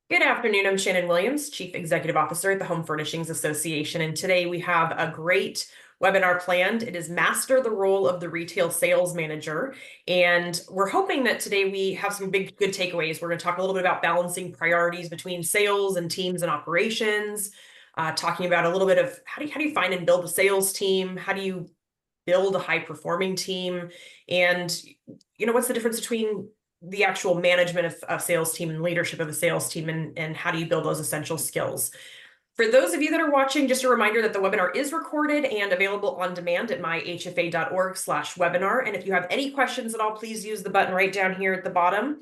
Good afternoon. I'm Shannon Williams, Chief Executive Officer at the Home Furnishings Association. And today we have a great webinar planned. It is Master the Role of the Retail Sales Manager. And we're hoping that today we have some good takeaways. We're going to talk a little bit about balancing priorities between sales and teams and operations, talking about a little bit of how do you find and build a sales team? How do you build a high-performing team? And, what's the difference between the actual management of a sales team and leadership of a sales team, and how do you build those essential skills? For those of you that are watching, just a reminder that the webinar is recorded and available on demand at myhfa.org/webinar. And if you have any questions at all, please use the button right down here at the bottom,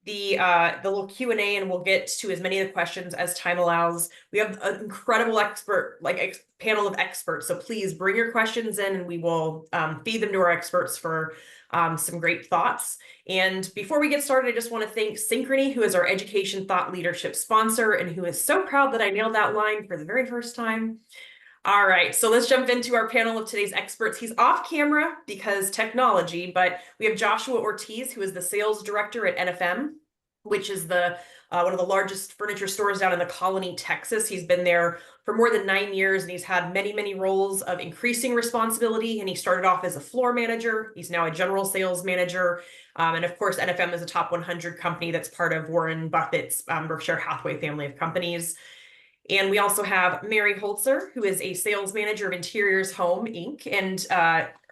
the little Q&A, and we'll get to as many of the questions as time allows. We have an incredible panel of experts, so please bring your questions in and we will feed them to our experts for some great thoughts. And before we get started, I just want to thank Synchrony, who is our education thought leadership sponsor and who is so proud that I nailed that line for the very first time. All right, so let's jump into our panel of today's experts. He's off camera because technology, but we have Joshua Ortiz, who is the sales director at NFM, which is the one of the largest furniture stores down in the Colony, Texas. He's been there for more than 9 years, and he's had many, many roles of increasing responsibility. And he started off as a floor manager. He's now a general sales manager. And of course, NFM is a top 100 company that's part of Warren Buffett's Berkshire Hathaway family of companies. And we also have Mary Holzer, who is a sales manager of Interiors Home, Inc. And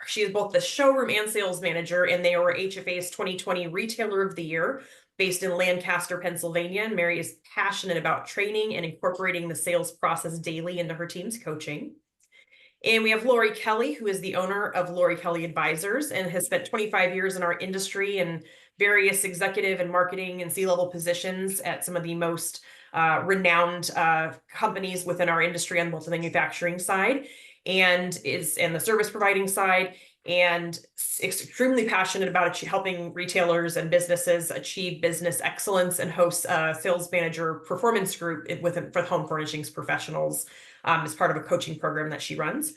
she is both the showroom and sales manager, and they were HFA's 2020 Retailer of the Year, based in Lancaster, Pennsylvania. And Mary is passionate about training and incorporating the sales process daily into her team's coaching. And we have Lorri Kelley, who is the owner of Lorri Kelley Advisors and has spent 25 years in our industry in various executive and marketing and C-level positions at some of the most renowned companies within our industry on both the manufacturing side and the service providing side, and extremely passionate about helping retailers and businesses achieve business excellence, and hosts a sales manager performance group for home furnishings professionals as part of a coaching program that she runs.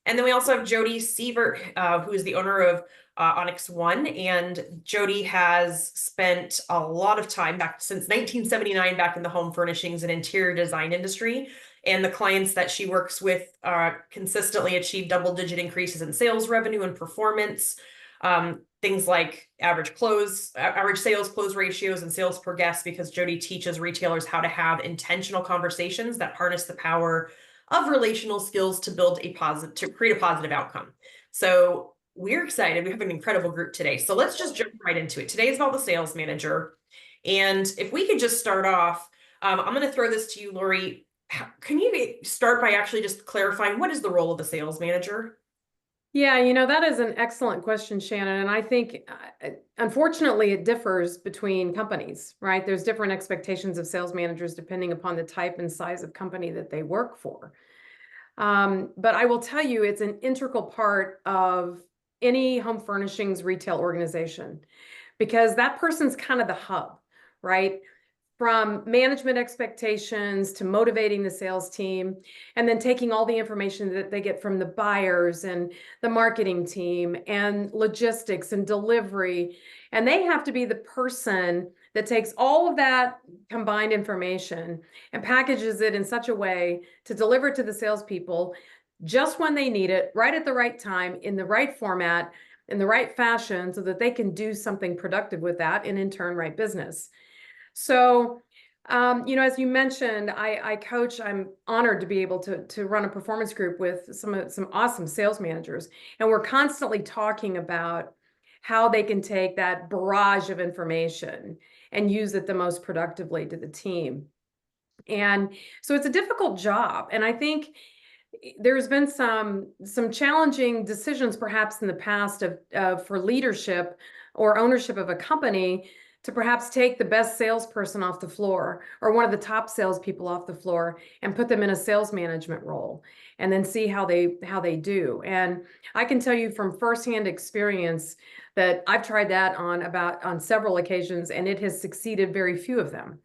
And then we also have Jody Sievert, who is the owner of Onyx One. And Jody has spent a lot of time since 1979 back in the home furnishings and interior design industry. And the clients that she works with consistently achieve double-digit increases in sales revenue and performance. Things like average sales close ratios and sales per guest, because Jody teaches retailers how to have intentional conversations that harness the power of relational skills to create a positive outcome. So we're excited. We have an incredible group today. So let's just jump right into it. Today is about the sales manager. And if we could just start off, I'm going to throw this to you, Lorri. Can you start by actually just clarifying what is the role of the sales manager? Yeah, that is an excellent question, Shannon. And I think, unfortunately, it differs between companies, right? There's different expectations of sales managers depending upon the type and size of company that they work for. But I will tell you, it's an integral part of any home furnishings retail organization, because that person's kind of the hub, right? From management expectations to motivating the sales team, and then taking all the information that they get from the buyers and the marketing team and logistics and delivery. And they have to be the person that takes all of that combined information and packages it in such a way to deliver to the salespeople just when they need it, right at the right time, in the right format, in the right fashion, so that they can do something productive with that and in turn write business. So, as you mentioned, I coach. I'm honored to be able to run a performance group with some awesome sales managers. And we're constantly talking about how they can take that barrage of information and use it the most productively to the team. And so it's a difficult job. And I think there's been some challenging decisions perhaps in the past for leadership or ownership of a company to perhaps take the best salesperson off the floor or one of the top salespeople off the floor and put them in a sales management role, and then see how they do. And I can tell you from firsthand experience that I've tried that on several occasions, and it has succeeded very few of them.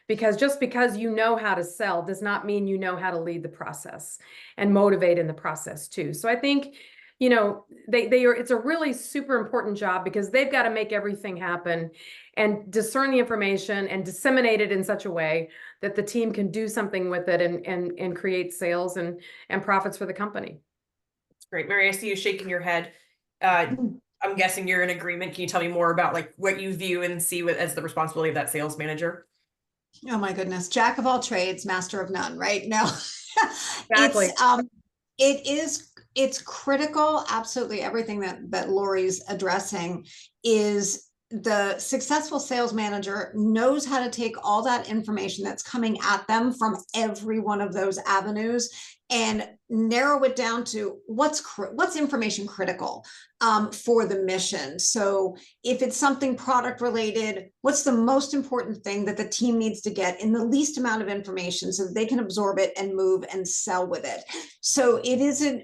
Because just because you know how to sell does not mean you know how to lead the process and motivate in the process too. So I think you know, they are, it's a really super important job because they've got to make everything happen and discern the information and disseminate it in such a way that the team can do something with it and create sales and profits for the company. That's great. Mary, I see you shaking your head. I'm guessing you're in agreement. Can you tell me more about like what you view and see as the responsibility of that sales manager? Oh my goodness, jack of all trades, master of none, right? No, Exactly. it's critical. Absolutely everything that Lori's addressing is the successful sales manager knows how to take all that information that's coming at them from every one of those avenues and narrow it down to what's information critical for the mission. So if it's something product related, what's the most important thing that the team needs to get in the least amount of information so that they can absorb it and move and sell with it. So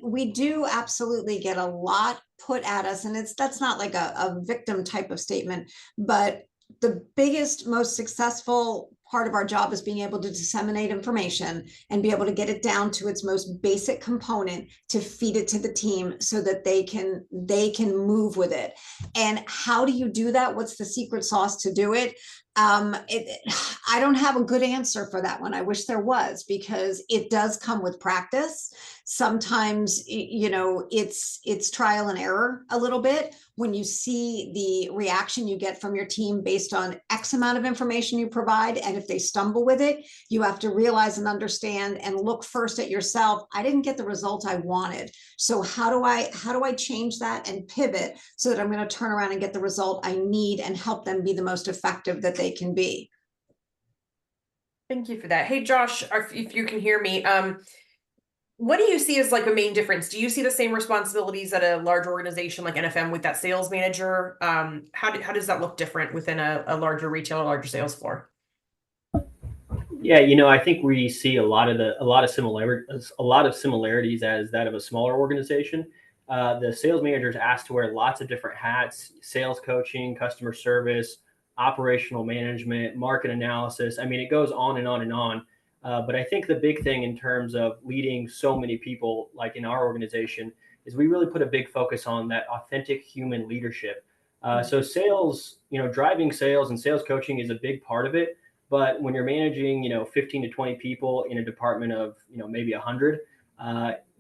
we do absolutely get a lot put at us, and that's not like a victim type of statement, but the biggest, most successful part of our job is being able to disseminate information and be able to get it down to its most basic component to feed it to the team so that they can move with it. And how do you do that? What's the secret sauce to do it? I don't have a good answer for that one. I wish there was, because it does come with practice. Sometimes, it's trial and error a little bit when you see the reaction you get from your team based on X amount of information you provide. And if they stumble with it, you have to realize and understand and look first at yourself. I didn't get the result I wanted. So how do I change that and pivot so that I'm going to turn around and get the result I need and help them be the most effective that they can be? Thank you for that. Hey, Josh, if you can hear me, what do you see as like a main difference? Do you see the same responsibilities at a large organization like NFM with that sales manager? How does that look different within a larger retailer, larger sales floor? Yeah, I think we see a lot of similarities as that of a smaller organization. The sales manager is asked to wear lots of different hats: sales coaching, customer service, operational management, market analysis. I mean, it goes on and on and on. But I think the big thing in terms of leading so many people, like in our organization, is we really put a big focus on that authentic human leadership. So sales, driving sales and sales coaching is a big part of it. But when you're managing, 15 to 20 people in a department of, maybe 100,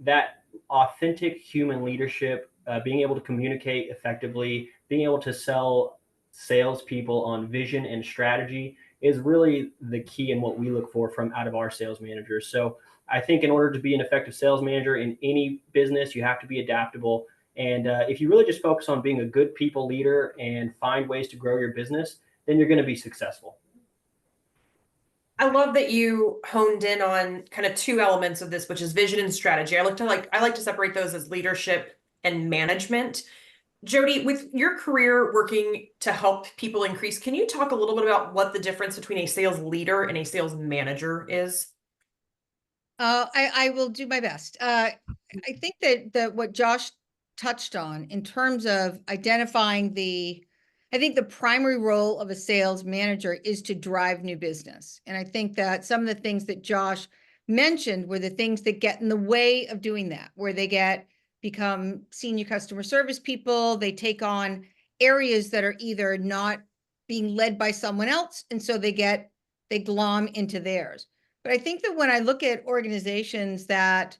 that authentic human leadership, being able to communicate effectively, being able to sell salespeople on vision and strategy is really the key in what we look for from out of our sales managers. So I think in order to be an effective sales manager in any business, you have to be adaptable. And if you really just focus on being a good people leader and find ways to grow your business, then you're going to be successful. I love that you honed in on kind of two elements of this, which is vision and strategy. I like to separate those as leadership and management. Jody, with your career working to help people increase, can you talk a little bit about what the difference between a sales leader and a sales manager is? I will do my best. I think that what Josh touched on in terms of identifying I think the primary role of a sales manager is to drive new business. And I think that some of the things that Josh mentioned were the things that get in the way of doing that, where they become senior customer service people. They take on areas that are either not being led by someone else, and so they glom into theirs. But I think that when I look at organizations that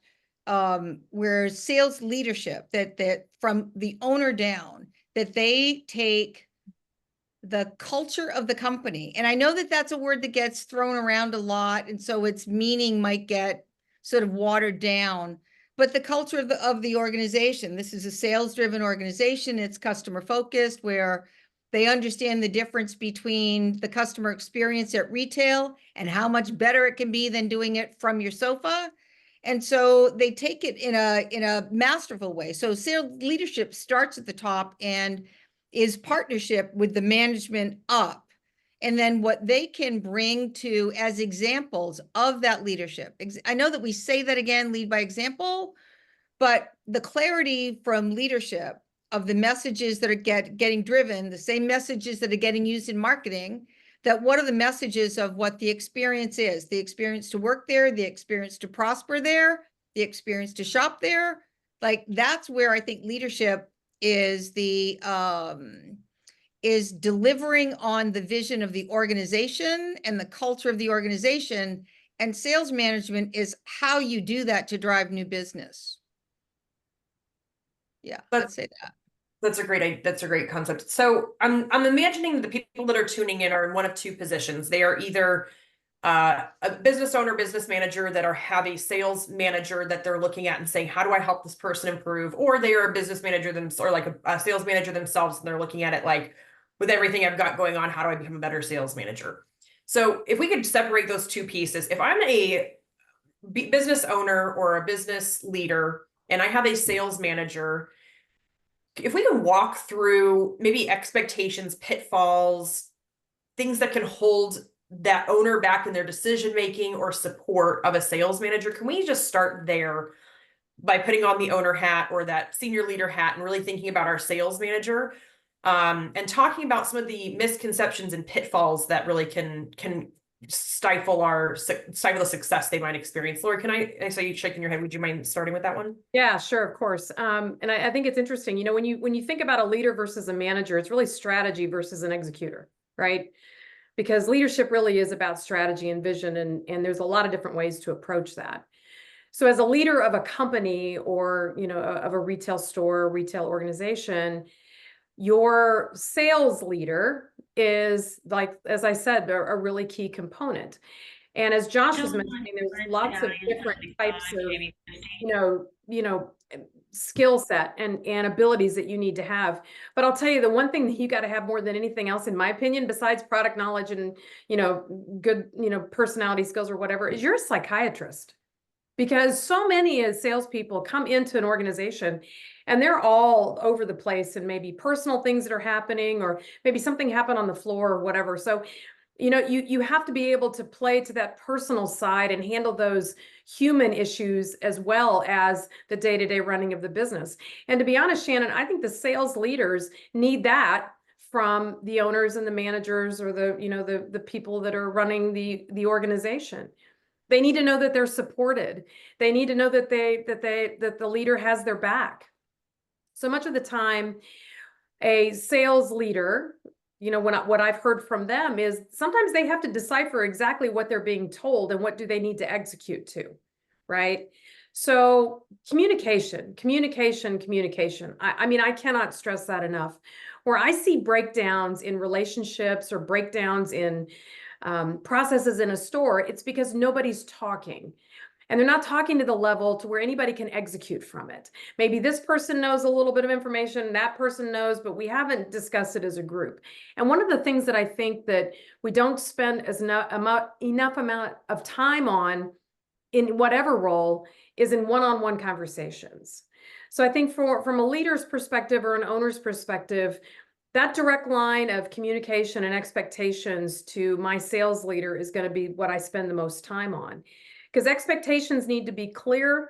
where sales leadership, that from the owner down, that they take the culture of the company, and I know that that's a word that gets thrown around a lot, and so its meaning might get sort of watered down. But the culture of the organization, this is a sales-driven organization. It's customer-focused, where they understand the difference between the customer experience at retail and how much better it can be than doing it from your sofa. And so they take it in a masterful way. So sales leadership starts at the top and is partnership with the management up. And then what they can bring to as examples of that leadership. I know that we say that again, lead by example, but the clarity from leadership of the messages that are getting driven, the same messages that are getting used in marketing, that what are the messages of what the experience is, the experience to work there, the experience to prosper there, the experience to shop there, Like that's where I think leadership is is delivering on the vision of the organization and the culture of the organization, and sales management is how you do that to drive new business. Yeah, I'd say that. That's a great concept. So I'm imagining the people that are tuning in are in one of two positions. They are either a business owner, business manager that have a sales manager that they're looking at and saying, how do I help this person improve? Or they are a business manager or like a sales manager themselves, and they're looking at it like, with everything I've got going on, how do I become a better sales manager? So if we could separate those two pieces, if I'm a business owner or a business leader and I have a sales manager, if we can walk through maybe expectations, pitfalls, things that can hold that owner back in their decision making or support of a sales manager, can we just start there by putting on the owner hat or that senior leader hat and really thinking about our sales manager, and talking about some of the misconceptions and pitfalls that really can stifle the success they might experience. Lorri, I saw you shaking your head. Would you mind starting with that one? Yeah, sure, of course. And I think it's interesting, you know, when you think about a leader versus a manager, it's really strategy versus an executor, right? Because leadership really is about strategy and vision, and there's a lot of different ways to approach that. So as a leader of a company or, you know, of a retail store, retail organization, your sales leader is, like, as I said, they're a really key component. And as Josh was mentioning, there's lots of different types of, you know, skill set and abilities that you need to have. But I'll tell you, the one thing that you got to have more than anything else, in my opinion, besides product knowledge and, you know, good, you know, personality skills or whatever, is you're a psychiatrist. Because so many as salespeople come into an organization and they're all over the place, and maybe personal things that are happening, or maybe something happened on the floor or whatever. So, you know, you have to be able to play to that personal side and handle those human issues as well as the day-to-day running of the business. And to be honest, Shannon, I think the sales leaders need that from the owners and the managers, or the, you know, the people that are running the organization. They need to know that they're supported. They need to know that that the leader has their back. So much of the time, a sales leader, you know, what I've heard from them is sometimes they have to decipher exactly what they're being told and what do they need to execute to, right? So communication. I mean, I cannot stress that enough. Where I see breakdowns in relationships or breakdowns in processes in a store, it's because nobody's talking. And they're not talking to the level to where anybody can execute from it. Maybe this person knows a little bit of information, that person knows, but we haven't discussed it as a group. And one of the things that I think that we don't spend enough amount of time on in whatever role is in one-on-one conversations. So I think from a leader's perspective or an owner's perspective, that direct line of communication and expectations to my sales leader is going to be what I spend the most time on. Because expectations need to be clear.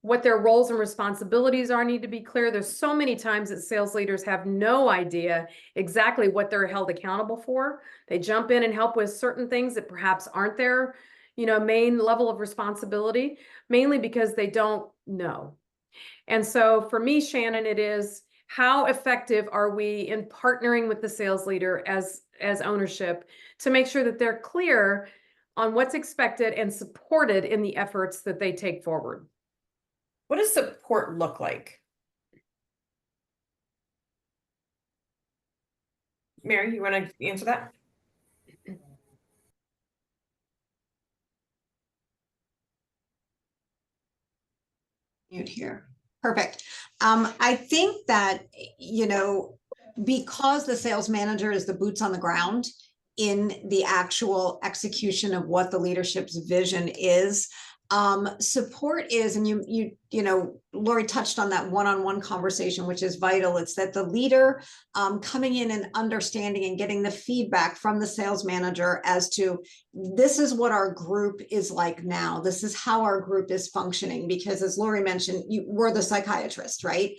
What their roles and responsibilities are need to be clear. There's so many times that sales leaders have no idea exactly what they're held accountable for. They jump in and help with certain things that perhaps aren't their, you know, main level of responsibility, mainly because they don't know. And so for me, Shannon, it is, how effective are we in partnering with the sales leader as ownership to make sure that they're clear on what's expected and supported in the efforts that they take forward? What does support look like? Mary, you want to answer that? Mute here. Perfect. I think that, you know, because the sales manager is the boots on the ground in the actual execution of what the leadership's vision is, support is, and you know, Lorri touched on that one-on-one conversation, which is vital. It's that the leader coming in and understanding and getting the feedback from the sales manager as to, this is what our group is like now. This is how our group is functioning. Because as Lorri mentioned, we're the psychiatrist, right?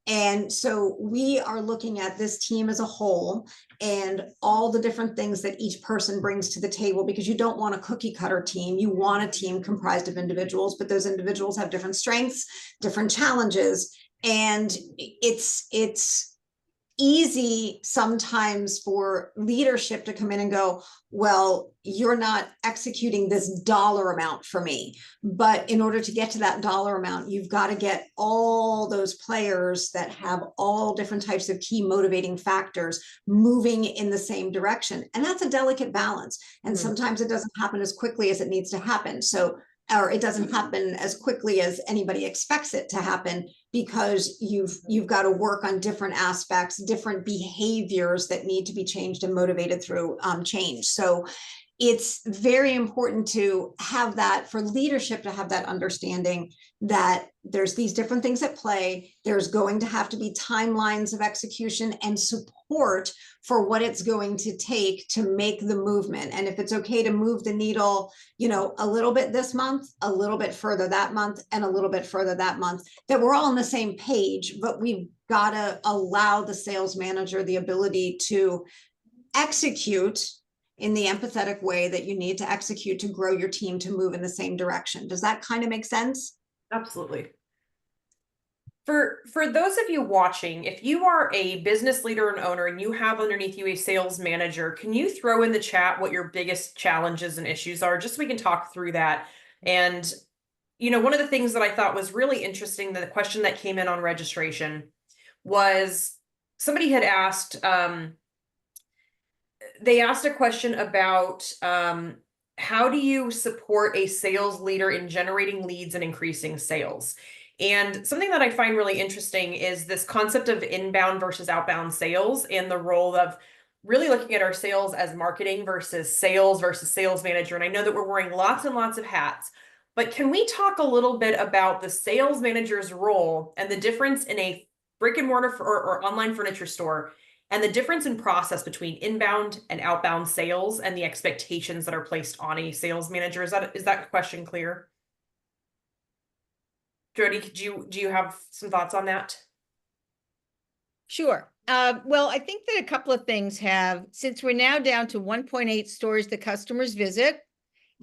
And so we are looking at this team as a whole and all the different things that each person brings to the table, because you don't want a cookie cutter team. You want a team comprised of individuals, but those individuals have different strengths, different challenges. And it's easy sometimes for leadership to come in and go, well, you're not executing this dollar amount for me. But in order to get to that dollar amount, you've got to get all those players that have all different types of key motivating factors moving in the same direction. And that's a delicate balance. And sometimes it doesn't happen as quickly as it needs to happen. So, or it doesn't happen as quickly as anybody expects it to happen, because you've got to work on different aspects, different behaviors that need to be changed and motivated through change. So it's very important to have that, for leadership to have that understanding that there's these different things at play. There's going to have to be timelines of execution and support for what it's going to take to make the movement. And if it's okay to move the needle, you know, a little bit this month, a little bit further that month, and a little bit further that month, that we're all on the same page, but we've got to allow the sales manager the ability to execute in the empathetic way that you need to execute to grow your team to move in the same direction. Does that kind of make sense? Absolutely. For those of you watching, if you are a business leader and owner and you have underneath you a sales manager, can you throw in the chat what your biggest challenges and issues are, just so we can talk through that? And, you know, one of the things that I thought was really interesting, the question that came in on registration, was somebody had asked, they asked a question about how do you support a sales leader in generating leads and increasing sales? And something that I find really interesting is this concept of inbound versus outbound sales, and the role of really looking at our sales as marketing versus sales manager. And I know that we're wearing lots and lots of hats, but can we talk a little bit about the sales manager's role and the difference in a brick and mortar or online furniture store, and the difference in process between inbound and outbound sales, and the expectations that are placed on a sales manager? Is that question clear? Jody, do you have some thoughts on that? Sure. Well, I think that a couple of things since we're now down to 1.8 stores that customers visit,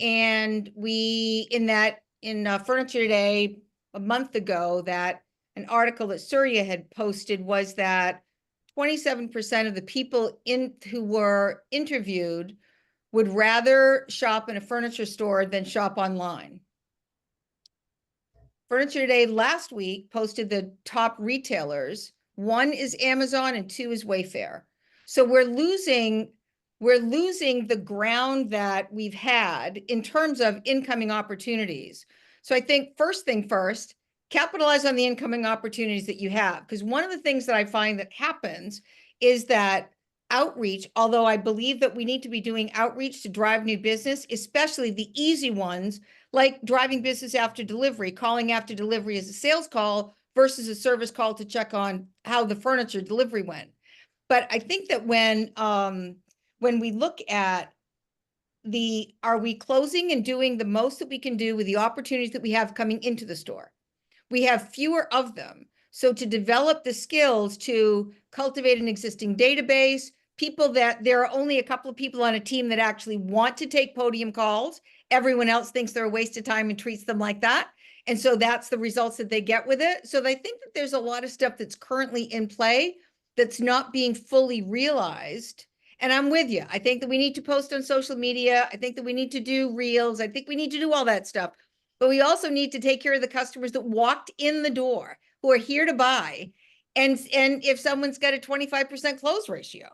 and we, in Furniture Today a month ago, that an article that Surya had posted was that 27% of the people who were interviewed would rather shop in a furniture store than shop online. Furniture Today last week posted the top retailers. 1 is Amazon and 2 is Wayfair. So we're losing the ground that we've had in terms of incoming opportunities. So I think first thing first, capitalize on the incoming opportunities that you have. Because one of the things that I find that happens is that outreach, although I believe that we need to be doing outreach to drive new business, especially the easy ones, like driving business after delivery, calling after delivery as a sales call versus a service call to check on how the furniture delivery went. But I think that when we look at are we closing and doing the most that we can do with the opportunities that we have coming into the store? We have fewer of them. So to develop the skills to cultivate an existing database, there are only a couple of people on a team that actually want to take podium calls. Everyone else thinks they're a waste of time and treats them like that. And so that's the results that they get with it. So I think that there's a lot of stuff that's currently in play that's not being fully realized. And I'm with you. I think that we need to post on social media. I think that we need to do reels. I think we need to do all that stuff. But we also need to take care of the customers that walked in the door, who are here to buy. And if someone's got a 25% close ratio.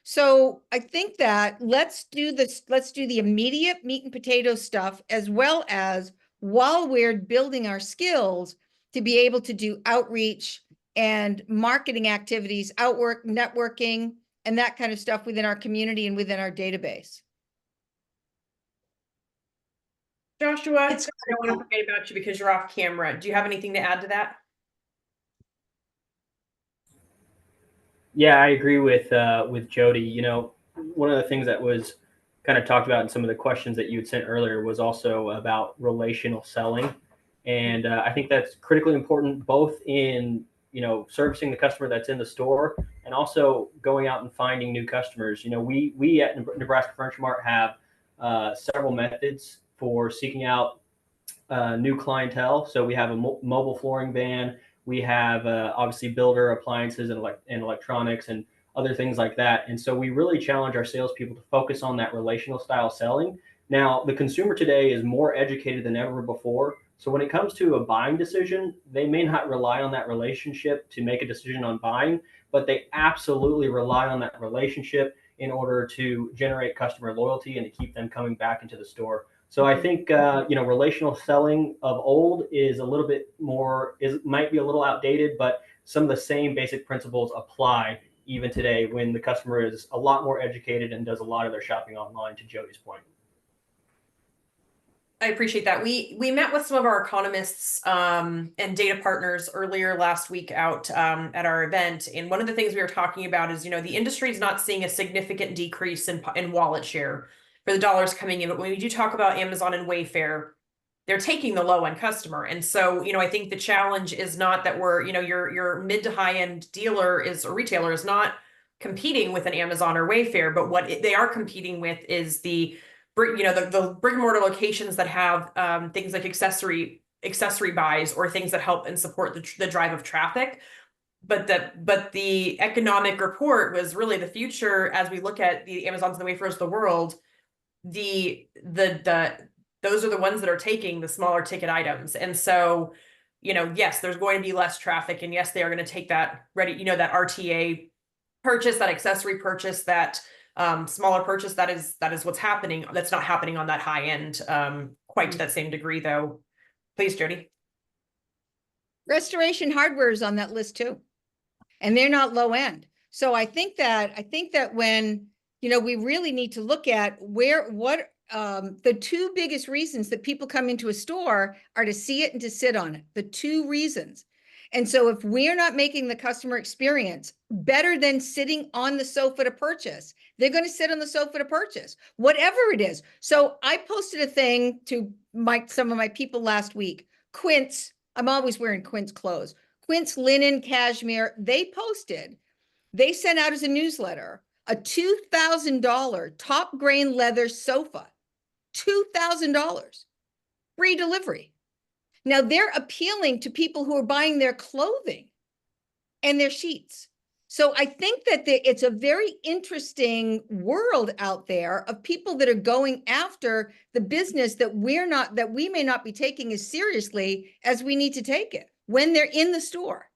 So I think that let's do the immediate meat and potato stuff, as well as while we're building our skills to be able to do outreach and marketing activities, networking, and that kind of stuff within our community and within our database. Joshua, I don't want to forget about you because you're off camera. Do you have anything to add to that? Yeah, I agree with Jody. You know, one of the things that was kind of talked about in some of the questions that you had sent earlier was also about relational selling, and I think that's critically important, both in servicing the customer that's in the store, and also going out and finding new customers. We at Nebraska Furniture Mart have several methods for seeking out new clientele. So we have a mobile flooring van. We have obviously builder appliances and electronics and other things like that. And so we really challenge our salespeople to focus on that relational style selling. Now, the consumer today is more educated than ever before. So when it comes to a buying decision, they may not rely on that relationship to make a decision on buying, but they absolutely rely on that relationship in order to generate customer loyalty and to keep them coming back into the store. So I think relational selling of old is a little bit more, might be a little outdated, but some of the same basic principles apply even today when the customer is a lot more educated and does a lot of their shopping online, to Jody's point. I appreciate that. We met with some of our economists and data partners earlier last week out at our event, and one of the things we were talking about is, the industry is not seeing a significant decrease in wallet share for the dollars coming in, but when we do talk about Amazon and Wayfair, they're taking the low end customer, and so I think the challenge is not that we're your mid to high end dealer or retailer is not competing with an Amazon or Wayfair, but what they are competing with is the brick and mortar locations that have things like accessory buys or things that help and support the drive of traffic. But the economic report was really the future as we look at the Amazons and the Wayfairs of the world. Those are the ones that are taking the smaller ticket items, and so yes, there's going to be less traffic, and yes, they are going to take that that RTA purchase, that accessory purchase, that smaller purchase. That is what's happening. That's not happening on that high end quite to that same degree, though. Please, Jody. Restoration Hardware is on that list too, and they're not low end. So I think that when we really need to look at what the two biggest reasons that people come into a store are to see it and to sit on it. The two reasons. And so if we're not making the customer experience better than sitting on the sofa to purchase, they're going to sit on the sofa to purchase, whatever it is. So I posted a thing to some of my people last week. Quince, I'm always wearing Quince clothes. Quince linen, cashmere, they sent out as a newsletter a $2,000 top grain leather sofa. $2,000, free delivery. Now they're appealing to people who are buying their clothing and their sheets. So I think that it's a very interesting world out there of people that are going after the business that we may not be taking as seriously as we need to take it when they're in the store.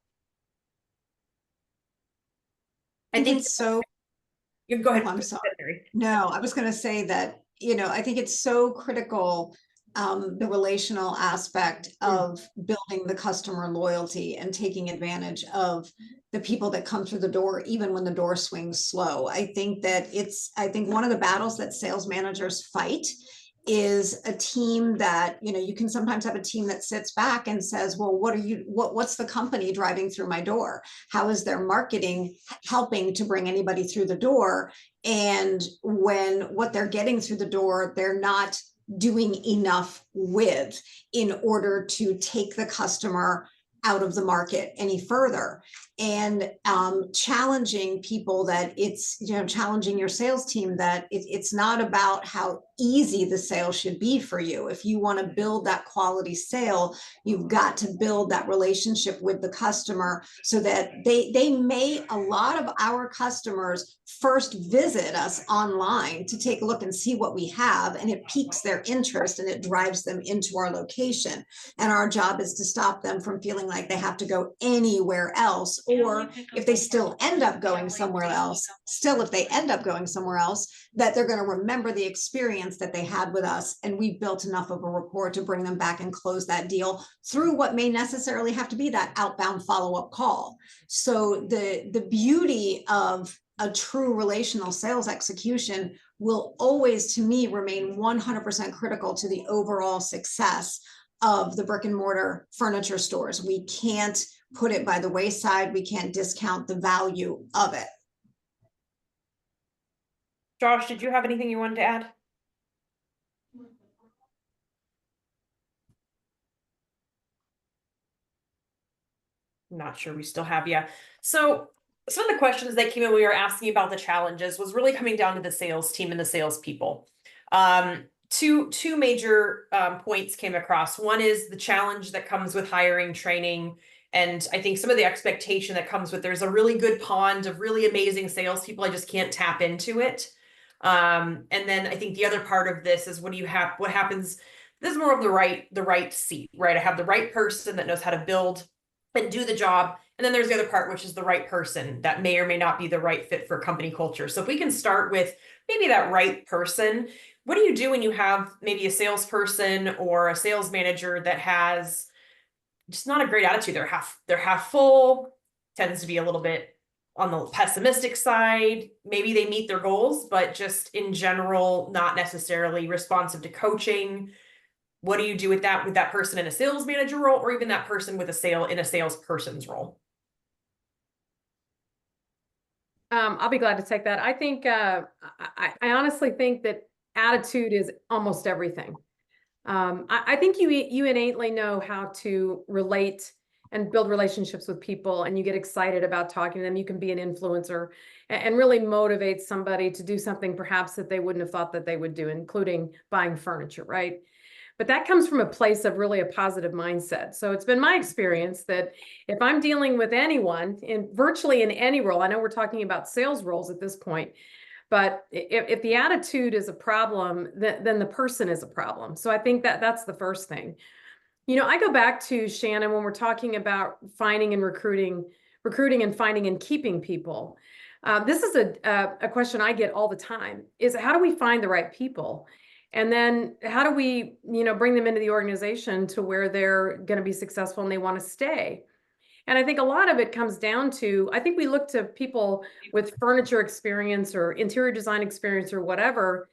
I think so. You go ahead. I'm sorry. No, I was going to say that, I think it's so critical, the relational aspect of building the customer loyalty and taking advantage of the people that come through the door, even when the door swings slow. I think one of the battles that sales managers fight is a team that, you can sometimes have a team that sits back and says, well, what's the company driving through my door? How is their marketing helping to bring anybody through the door? And when what they're getting through the door, they're not doing enough with in order to take the customer out of the market any further. And challenging people that challenging your sales team that it's not about how easy the sale should be for you. If you want to build that quality sale, you've got to build that relationship with the customer so that a lot of our customers first visit us online to take a look and see what we have, and it piques their interest and it drives them into our location. And our job is to stop them from feeling like they have to go anywhere else, or if they still end up going somewhere else, that they're going to remember the experience that they had with us, and we built enough of a rapport to bring them back and close that deal through what may necessarily have to be that outbound follow-up call. So the beauty of a true relational sales execution will always, to me, remain 100% critical to the overall success of the brick and mortar furniture stores. We can't put it by the wayside. We can't discount the value of it. Josh, did you have anything you wanted to add? I'm not sure we still have you. So some of the questions that came in, we were asking about the challenges, was really coming down to the sales team and the salespeople. Two major points came across. One is the challenge that comes with hiring, training, and I think some of the expectation that comes with, there's a really good pond of really amazing salespeople. I just can't tap into it. And then I think the other part of this is what happens. This is more of the right seat, right? I have the right person that knows how to build and do the job. And then there's the other part, which is the right person that may or may not be the right fit for company culture. So if we can start with maybe that right person, what do you do when you have maybe a salesperson or a sales manager that has just not a great attitude? They're half full, tends to be a little bit on the pessimistic side. Maybe they meet their goals, but just in general, not necessarily responsive to coaching. What do you do with that person in a sales manager role, or even that person with in a salesperson's role? I'll be glad to take that. I think, I honestly think that attitude is almost everything. I think you innately know how to relate and build relationships with people, and you get excited about talking to them. You can be an influencer and really motivate somebody to do something perhaps that they wouldn't have thought that they would do, including buying furniture, right? But that comes from a place of really a positive mindset. So it's been my experience that if I'm dealing with anyone virtually in any role, I know we're talking about sales roles at this point, but if the attitude is a problem, then the person is a problem. So I think that's the first thing. I go back to Shannon when we're talking about finding and recruiting and finding and keeping people. This is a question I get all the time, is how do we find the right people? And then how do we, bring them into the organization to where they're going to be successful and they want to stay? And I think a lot of it comes down to, I think we look to people with furniture experience or interior design experience or whatever.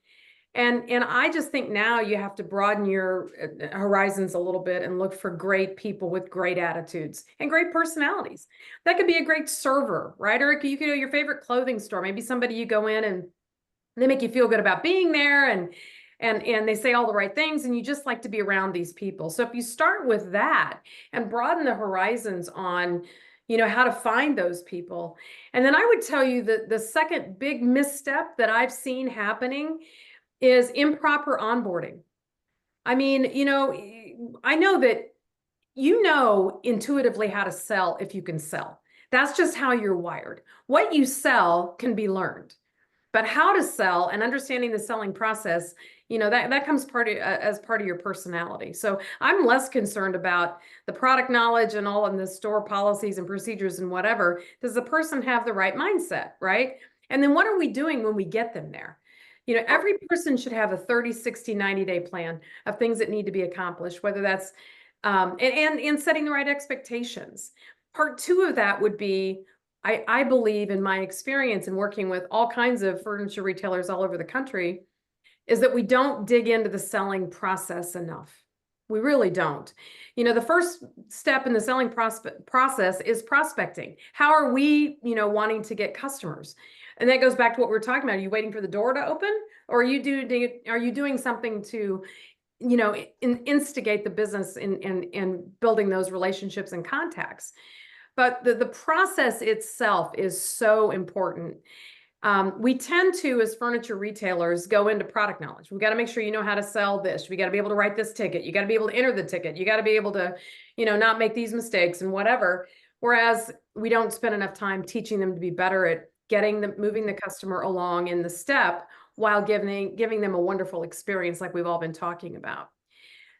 And I just think now you have to broaden your horizons a little bit and look for great people with great attitudes and great personalities. That could be a great server, right? Or you could go to your favorite clothing store, maybe somebody you go in and they make you feel good about being there, and they say all the right things, and you just like to be around these people. So if you start with that and broaden the horizons on, how to find those people. And then I would tell you that the second big misstep that I've seen happening is improper onboarding. I mean, I know that intuitively how to sell if you can sell. That's just how you're wired. What you sell can be learned. But how to sell and understanding the selling process, that comes as part of your personality. So I'm less concerned about the product knowledge and all of the store policies and procedures and whatever. Does the person have the right mindset, right? And then what are we doing when we get them there? Every person should have a 30, 60, 90-day plan of things that need to be accomplished, whether that's, and setting the right expectations. Part two of that would be, I believe in my experience in working with all kinds of furniture retailers all over the country, is that we don't dig into the selling process enough. We really don't. The first step in the selling process is prospecting. How are we, wanting to get customers? And that goes back to what we were talking about. Are you waiting for the door to open, or are you doing something to, instigate the business in building those relationships and contacts? But the process itself is so important. We tend to, as furniture retailers, go into product knowledge. We got to make sure you know how to sell this. We got to be able to write this ticket. You got to be able to enter the ticket. You got to be able to, not make these mistakes and whatever. Whereas we don't spend enough time teaching them to be better at moving the customer along in the step while giving them a wonderful experience like we've all been talking about.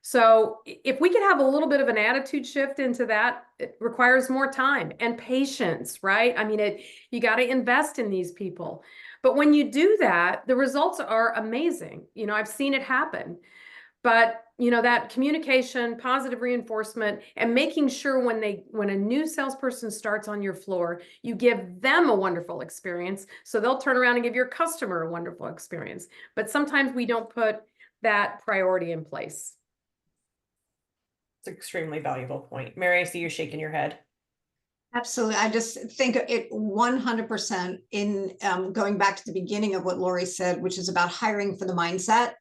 So if we could have a little bit of an attitude shift into that, it requires more time and patience, right? I mean, you got to invest in these people. But when you do that, the results are amazing. I've seen it happen. But, that communication, positive reinforcement, and making sure when a new salesperson starts on your floor, you give them a wonderful experience. So they'll turn around and give your customer a wonderful experience. But sometimes we don't put that priority in place. It's an extremely valuable point. Mary, I see you shaking your head. Absolutely. I just think it 100% in going back to the beginning of what Lorri said, which is about hiring for the mindset.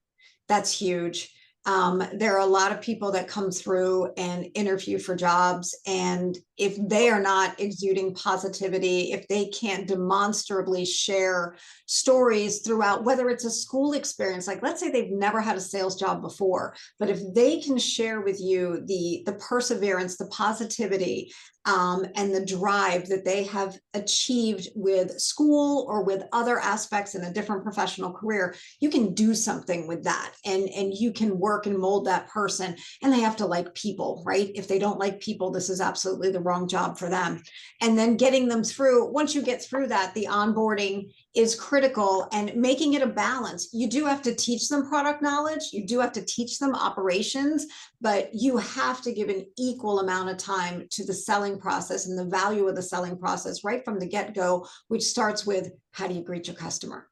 That's huge. There are a lot of people that come through and interview for jobs, and if they are not exuding positivity, if they can't demonstrably share stories throughout, whether it's a school experience, like let's say they've never had a sales job before, but if they can share with you the perseverance, the positivity, and the drive that they have achieved with school or with other aspects in a different professional career, you can do something with that, and you can work and mold that person. And they have to like people, right? If they don't like people, this is absolutely the wrong job for them. And then getting them through, once you get through that, the onboarding is critical, and making it a balance. You do have to teach them product knowledge, you do have to teach them operations, but you have to give an equal amount of time to the selling process and the value of the selling process right from the get-go, which starts with how do you greet your customer,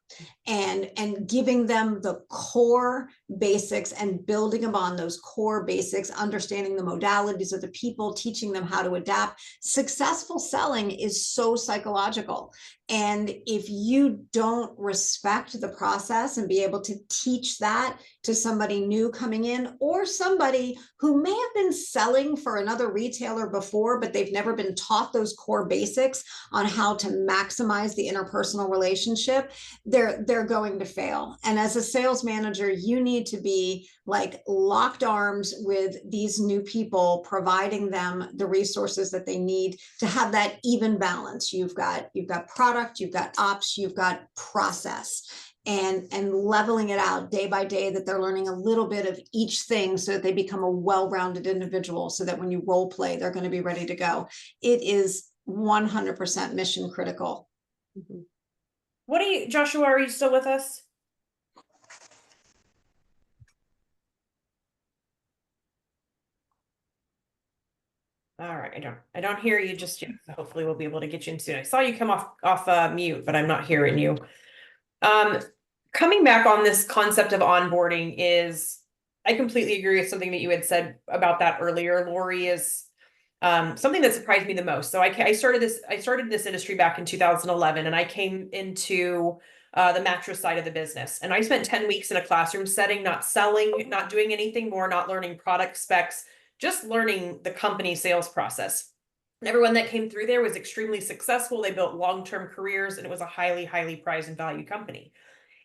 and giving them the core basics and building upon those core basics, understanding the modalities of the people, teaching them how to adapt. Successful selling is so psychological. And if you don't respect the process and be able to teach that to somebody new coming in, or somebody who may have been selling for another retailer before, but they've never been taught those core basics on how to maximize the interpersonal relationship, they're going to fail. And as a sales manager, you need to be like locked arms with these new people, providing them the resources that they need to have that even balance. You've got product, you've got ops, you've got process, and leveling it out day by day, that they're learning a little bit of each thing so that they become a well-rounded individual, so that when you role play, they're going to be ready to go. It is 100% mission critical. Mhm. What do you, Joshua, are you still with us? All right, I don't hear you just yet. So hopefully we'll be able to get you in soon. I saw you come off mute, but I'm not hearing you. Coming back on this concept of onboarding is, I completely agree with something that you had said about that earlier, Lorri, is something that surprised me the most. So I started this industry back in 2011, and I came into the mattress side of the business. And I spent 10 weeks in a classroom setting, not selling, not doing anything more, not learning product specs, just learning the company sales process. And everyone that came through there was extremely successful. They built long-term careers, and it was a highly, highly prized and valued company.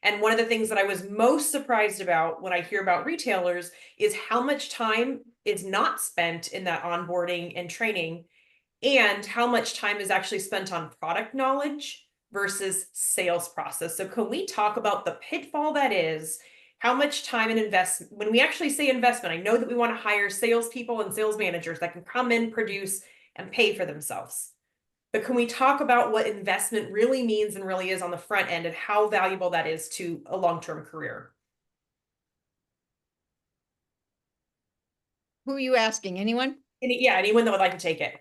And one of the things that I was most surprised about when I hear about retailers is how much time is not spent in that onboarding and training, and how much time is actually spent on product knowledge versus sales process. So can we talk about the pitfall that is how much time and investment, when we actually say investment, I know that we want to hire salespeople and sales managers that can come in, produce, and pay for themselves. But can we talk about what investment really means and really is on the front end, and how valuable that is to a long-term career? Who are you asking? Anyone? Anyone that would like to take it.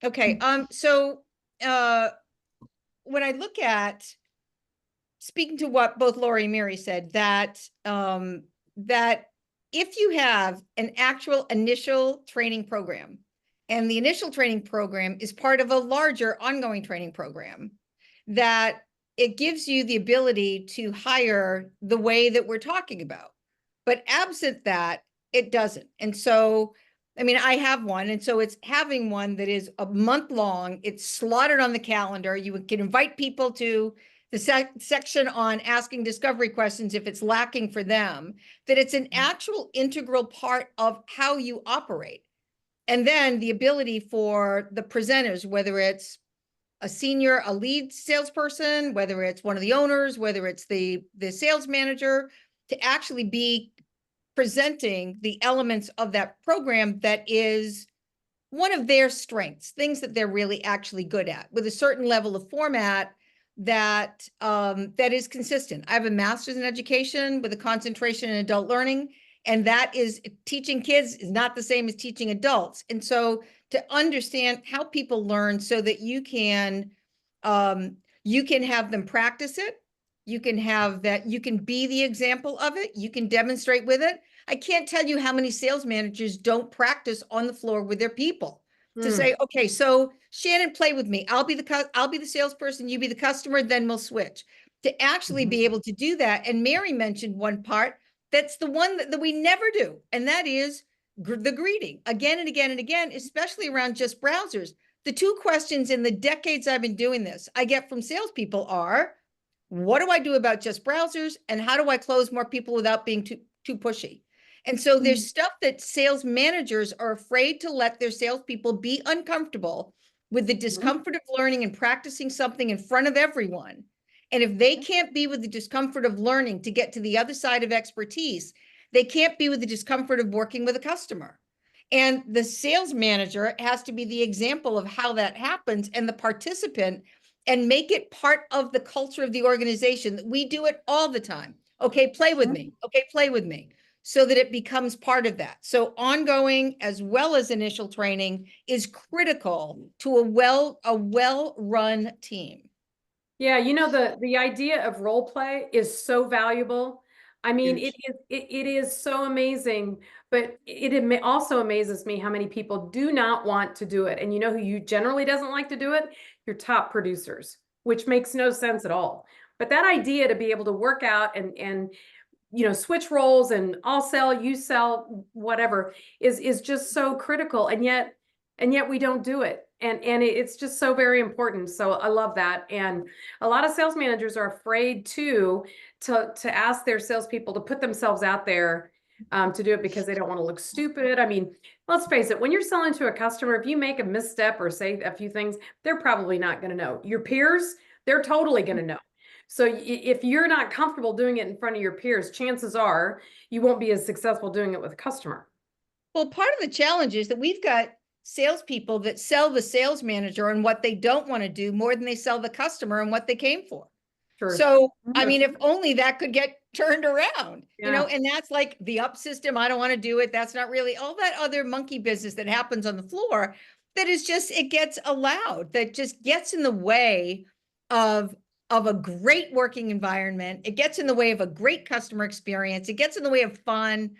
Okay, so when I look at, speaking to what both Lorri and Mary said, that that if you have an actual initial training program, and the initial training program is part of a larger ongoing training program, that it gives you the ability to hire the way that we're talking about. But absent that, it doesn't. And so, I mean, I have one, and so it's having one that is a month long. It's slotted on the calendar. You can invite people to the section on asking discovery questions if it's lacking for them, that it's an actual integral part of how you operate. And then the ability for the presenters, whether it's a senior, a lead salesperson, whether it's one of the owners, whether it's the sales manager, to actually be presenting the elements of that program that is one of their strengths, things that they're really actually good at, with a certain level of format that that is consistent. I have a master's in education with a concentration in adult learning, and that is, teaching kids is not the same as teaching adults. And so to understand how people learn, so that you can have them practice it, you can have that, you can be the example of it, you can demonstrate with it. I can't tell you how many sales managers don't practice on the floor with their people to say, okay, so Shannon, play with me. I'll be the salesperson, you be the customer, then we'll switch. To actually be able to do that. And Mary mentioned one part, that's the one that we never do. And that is the greeting again and again and again, especially around just browsers. The two questions in the decades I've been doing this, I get from salespeople are, what do I do about just browsers? And how do I close more people without being too pushy? And so there's stuff that sales managers are afraid to let their salespeople be uncomfortable with the discomfort of learning and practicing something in front of everyone. And if they can't be with the discomfort of learning to get to the other side of expertise, they can't be with the discomfort of working with a customer. And the sales manager has to be the example of how that happens and the participant, and make it part of the culture of the organization. We do it all the time. Okay, play with me. Okay, play with me. So that it becomes part of that. So ongoing as well as initial training is critical to a well-run team. Yeah, you know, the idea of role play is so valuable. I mean, it is so amazing, but it also amazes me how many people do not want to do it. And you know who you generally doesn't like to do it? Your top producers, which makes no sense at all. But that idea to be able to work out and you know, switch roles and I'll sell, you sell, whatever is just so critical. And yet we don't do it. And it's just so very important. So I love that. And a lot of sales managers are afraid to ask their salespeople to put themselves out there to do it because they don't want to look stupid. I mean, let's face it, when you're selling to a customer, if you make a misstep or say a few things, they're probably not going to know. Your peers, they're totally going to know. So if you're not comfortable doing it in front of your peers, chances are you won't be as successful doing it with a customer. Well, part of the challenge is that we've got salespeople that sell the sales manager on what they don't want to do more than they sell the customer and what they came for. Sure. So, I mean, if only that could get turned around, you know, and that's like the up system. I don't want to do it. That's not really all that other monkey business that happens on the floor that is just, it gets allowed, that just gets in the way of a great working environment. It gets in the way of a great customer experience. It gets in the way of fun,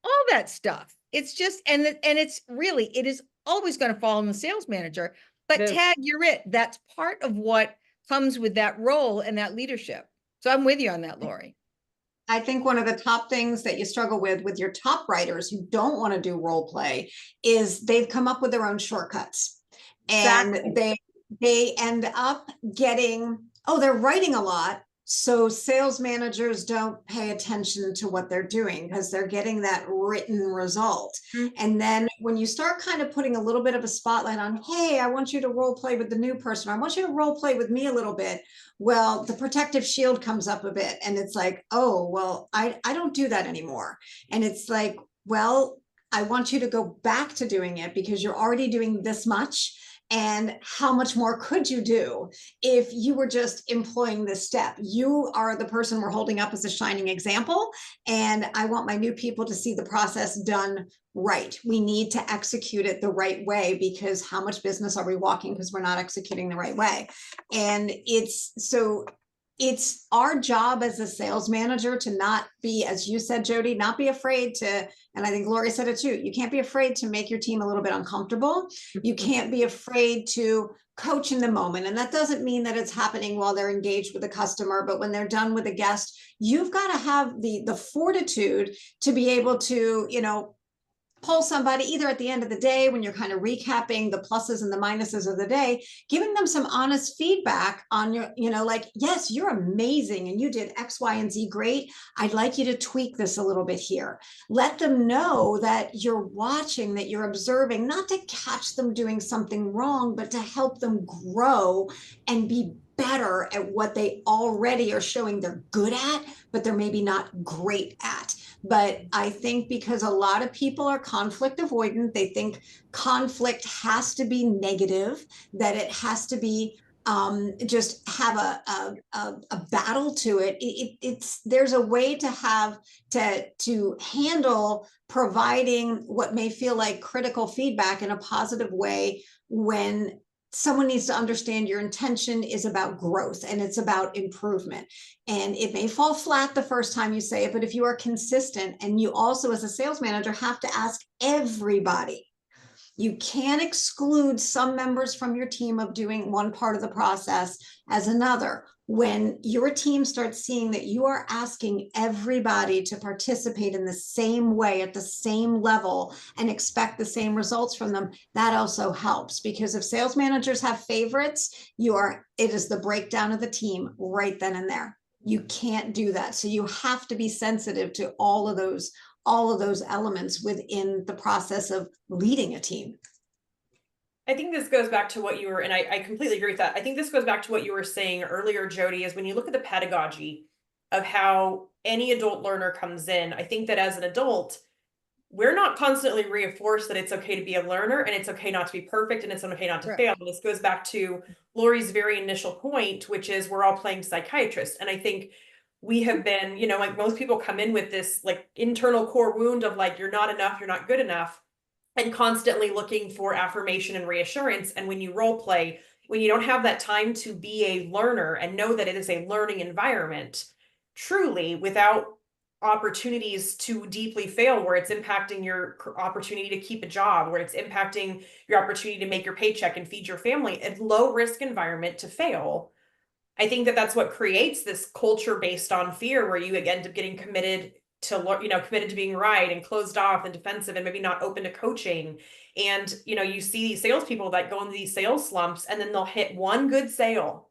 all that stuff. It's just, and it's really, it is always going to fall on the sales manager, but tag, you're it. That's part of what comes with that role and that leadership. So I'm with you on that, Lorri. I think one of the top things that you struggle with your top writers who don't want to do role play is they've come up with their own shortcuts. And they end up getting, oh, they're writing a lot, so sales managers don't pay attention to what they're doing because they're getting that written result. And then when you start kind of putting a little bit of a spotlight on, hey, I want you to role play with the new person, I want you to role play with me a little bit. Well, the protective shield comes up a bit and it's like, oh, well, I don't do that anymore. And it's like, well, I want you to go back to doing it because you're already doing this much. And how much more could you do if you were just employing this step? You are the person we're holding up as a shining example. And I want my new people to see the process done right. We need to execute it the right way because how much business are we walking because we're not executing the right way? And it's our job as a sales manager to not be, as you said, Jody, not be afraid to, and I think Lorri said it too, you can't be afraid to make your team a little bit uncomfortable. You can't be afraid to coach in the moment. And that doesn't mean that it's happening while they're engaged with a customer, but when they're done with a guest, you've got to have the fortitude to be able to, you know, pull somebody either at the end of the day when you're kind of recapping the pluses and the minuses of the day, giving them some honest feedback on your, you know, like, yes, you're amazing and you did X, Y, and Z great. I'd like you to tweak this a little bit here. Let them know that you're watching, that you're observing, not to catch them doing something wrong, but to help them grow and be better at what they already are showing they're good at, but they're maybe not great at. But I think because a lot of people are conflict avoidant, they think conflict has to be negative, that it has to be just have a battle to it. It's there's a way to have to handle providing what may feel like critical feedback in a positive way when someone needs to understand your intention is about growth and it's about improvement. And it may fall flat the first time you say it, but if you are consistent, and you also as a sales manager have to ask everybody, you can't exclude some members from your team of doing one part of the process as another. When your team starts seeing that you are asking everybody to participate in the same way at the same level and expect the same results from them, that also helps, because if sales managers have favorites, it is the breakdown of the team right then and there. You can't do that. So you have to be sensitive to all of those elements within the process of leading a team. I think this goes back to what you were, and I completely agree with that. I think this goes back to what you were saying earlier, Jody, is when you look at the pedagogy of how any adult learner comes in, I think that as an adult, we're not constantly reinforced that it's okay to be a learner and it's okay not to be perfect and it's okay not to Right. fail. And this goes back to Lori's very initial point, which is we're all playing psychiatrist. And I think we have been, like most people come in with this like internal core wound of like, you're not enough, you're not good enough, and constantly looking for affirmation and reassurance. And when you role play, when you don't have that time to be a learner and know that it is a learning environment, truly without opportunities to deeply fail, where it's impacting your opportunity to keep a job, where it's impacting your opportunity to make your paycheck and feed your family, a low risk environment to fail. I think that that's what creates this culture based on fear, where you end up getting committed to being right and closed off and defensive and maybe not open to coaching. And, you see these salespeople that go into these sales slumps and then they'll hit one good sale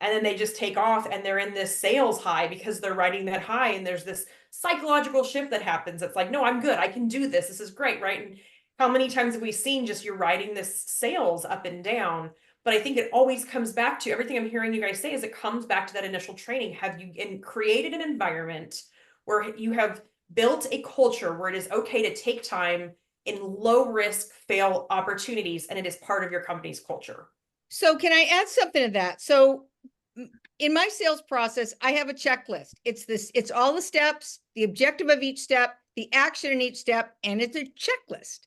and then they just take off and they're in this sales high because they're riding that high. And there's this psychological shift that happens. It's like, no, I'm good. I can do this. This is great. Right. And how many times have we seen just you're riding this sales up and down? But I think it always comes back to everything I'm hearing you guys say is it comes back to that initial training. Have you created an environment where you have built a culture where it is okay to take time in low risk fail opportunities and it is part of your company's culture? So can I add something to that? So in my sales process, I have a checklist. It's all the steps, the objective of each step, the action in each step, and it's a checklist.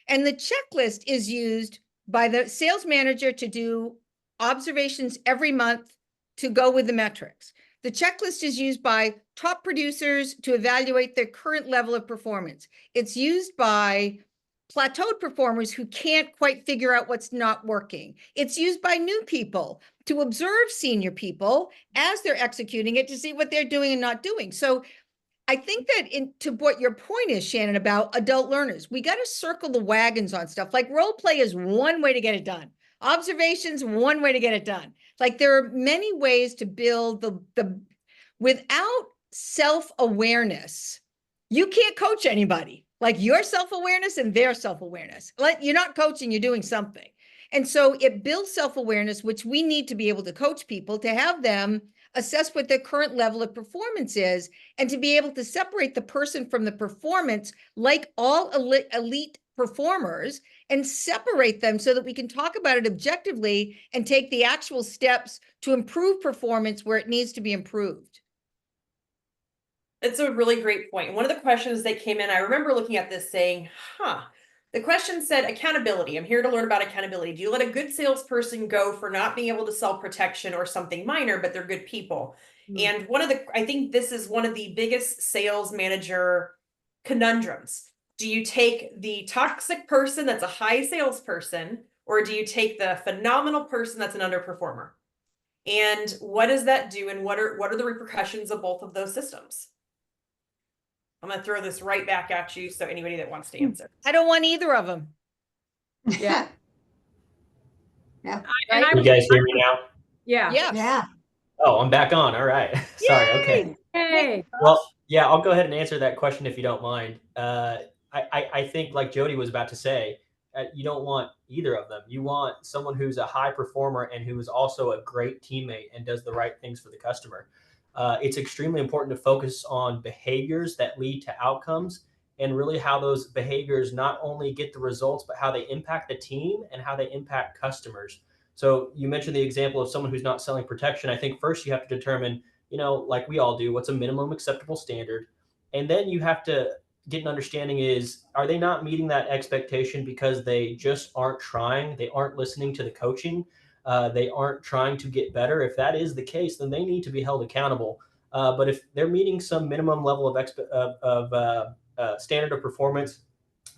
And the checklist is used by the sales manager to do observations every month to go with the metrics. The checklist is used by top producers to evaluate their current level of performance. It's used by plateaued performers who can't quite figure out what's not working. It's used by new people to observe senior people as they're executing it to see what they're doing and not doing. So I think that to what your point is, Shannon, about adult learners, we got to circle the wagons on stuff. Like role play is one way to get it done. Observations, one way to get it done. Like there are many ways to build the without self-awareness, you can't coach anybody. Like your self-awareness and their self-awareness. Like you're not coaching, you're doing something. And so it builds self-awareness, which we need to be able to coach people to have them assess what their current level of performance is, and to be able to separate the person from the performance, like all elite performers, and separate them so that we can talk about it objectively and take the actual steps to improve performance where it needs to be improved. It's a really great point. One of the questions that came in, I remember looking at this saying, the question said accountability. I'm here to learn about accountability. Do you let a good salesperson go for not being able to sell protection or something minor, but they're good people? And I think this is one of the biggest sales manager conundrums. Do you take the toxic person that's a high salesperson, or do you take the phenomenal person that's an underperformer? And what does that do? And what are the repercussions of both of those systems? I'm going to throw this right back at you. So anybody that wants to answer. I don't want either of them. Yeah. Yeah. Can you guys hear me now? Yeah. Yeah. Yeah. Oh, I'm back on. All right. Sorry. Okay. Hey. Well, yeah, I'll go ahead and answer that question if you don't mind. I think, like Jody was about to say, you don't want either of them. You want someone who's a high performer and who is also a great teammate and does the right things for the customer. It's extremely important to focus on behaviors that lead to outcomes, and really how those behaviors not only get the results, but how they impact the team and how they impact customers. So you mentioned the example of someone who's not selling protection. I think first you have to determine, like we all do, what's a minimum acceptable standard. And then you have to get an understanding is, are they not meeting that expectation because they just aren't trying? They aren't listening to the coaching. They aren't trying to get better. If that is the case, then they need to be held accountable. But if they're meeting some minimum level of standard of performance,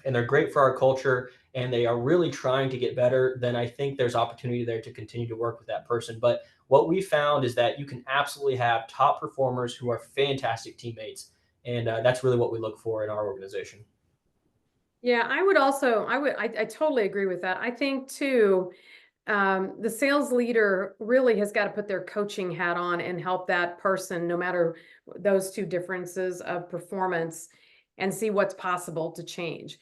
and they're great for our culture, and they are really trying to get better, then I think there's opportunity there to continue to work with that person. But what we found is that you can absolutely have top performers who are fantastic teammates. And that's really what we look for in our organization. Yeah, I totally agree with that. I think too, the sales leader really has got to put their coaching hat on and help that person, no matter those two differences of performance, and see what's possible to change.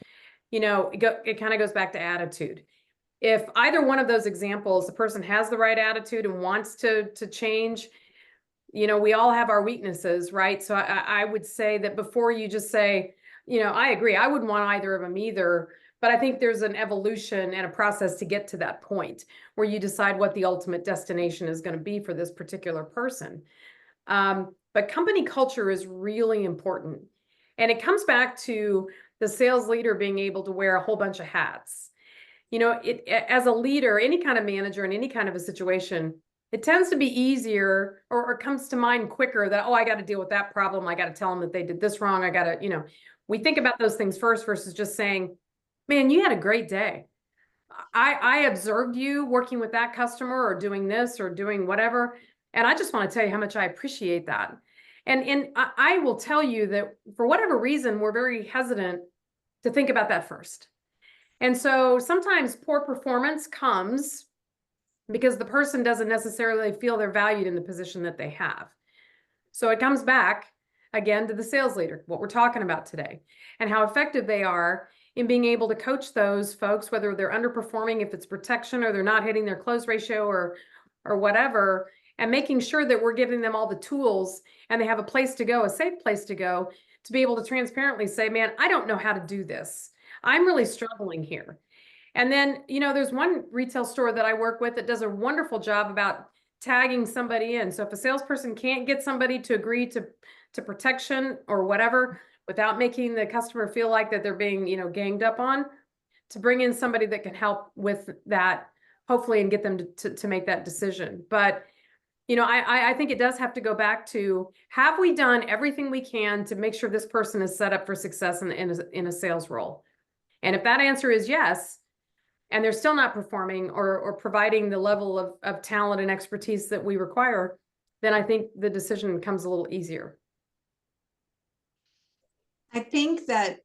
It kind of goes back to attitude. If either one of those examples, the person has the right attitude and wants to change, we all have our weaknesses, right? So I would say that before you just say, I agree, I wouldn't want either of them either. But I think there's an evolution and a process to get to that point where you decide what the ultimate destination is going to be for this particular person. But company culture is really important. And it comes back to the sales leader being able to wear a whole bunch of hats. As a leader, any kind of manager in any kind of a situation, it tends to be easier or comes to mind quicker that, oh, I got to deal with that problem. I got to tell them that they did this wrong. I got to, we think about those things first versus just saying, man, you had a great day. I observed you working with that customer or doing this or doing whatever. And I just want to tell you how much I appreciate that. And I will tell you that for whatever reason, we're very hesitant to think about that first. And so sometimes poor performance comes because the person doesn't necessarily feel they're valued in the position that they have. So it comes back again to the sales leader, what we're talking about today, and how effective they are in being able to coach those folks, whether they're underperforming, if it's protection, or they're not hitting their close ratio or whatever, and making sure that we're giving them all the tools and they have a place to go, a safe place to go, to be able to transparently say, man, I don't know how to do this. I'm really struggling here. And then, there's one retail store that I work with that does a wonderful job about tagging somebody in. So if a salesperson can't get somebody to agree to protection or whatever, without making the customer feel like that they're being, ganged up on, to bring in somebody that can help with that, hopefully, and get them to make that decision. But, I think it does have to go back to, have we done everything we can to make sure this person is set up for success in a sales role? And if that answer is yes, and they're still not performing or providing the level of talent and expertise that we require, then I think the decision becomes a little easier. I think that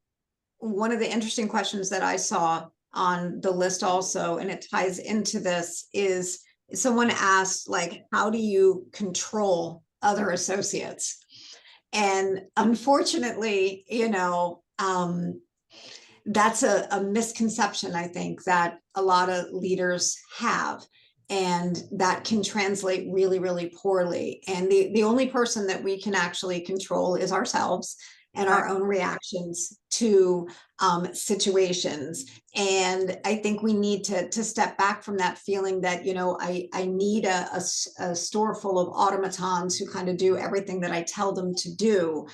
one of the interesting questions that I saw on the list also, and it ties into this, is someone asked, like, how do you control other associates? And unfortunately, that's a misconception, I think, that a lot of leaders have. And that can translate really, really poorly. And the only person that we can actually control is ourselves and our own reactions to situations. And I think we need to step back from that feeling that, I need a store full of automatons who kind of do everything that I tell them to do.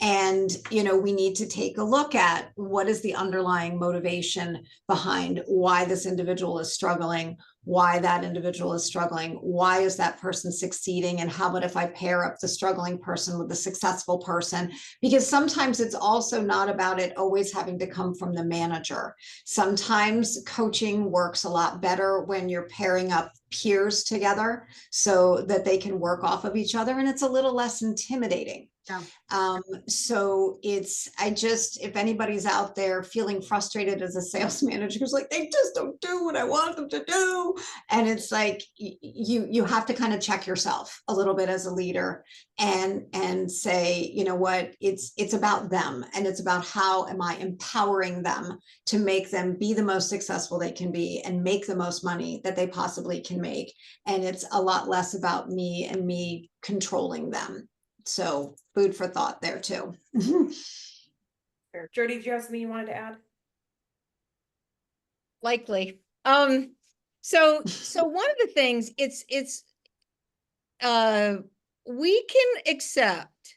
And, we need to take a look at what is the underlying motivation behind why this individual is struggling, why that individual is struggling, why is that person succeeding, and how about if I pair up the struggling person with the successful person? Because sometimes it's also not about it always having to come from the manager. Sometimes coaching works a lot better when you're pairing up peers together so that they can work off of each other, and it's a little less intimidating. Yeah. So if anybody's out there feeling frustrated as a sales manager, who's like, they just don't do what I want them to do. And it's like, you have to kind of check yourself a little bit as a leader and say, you know what, it's about them. And it's about how am I empowering them to make them be the most successful they can be and make the most money that they possibly can make. And it's a lot less about me and me controlling them. So food for thought there too. Jody, did you have something you wanted to add? Likely. So one of the things we can accept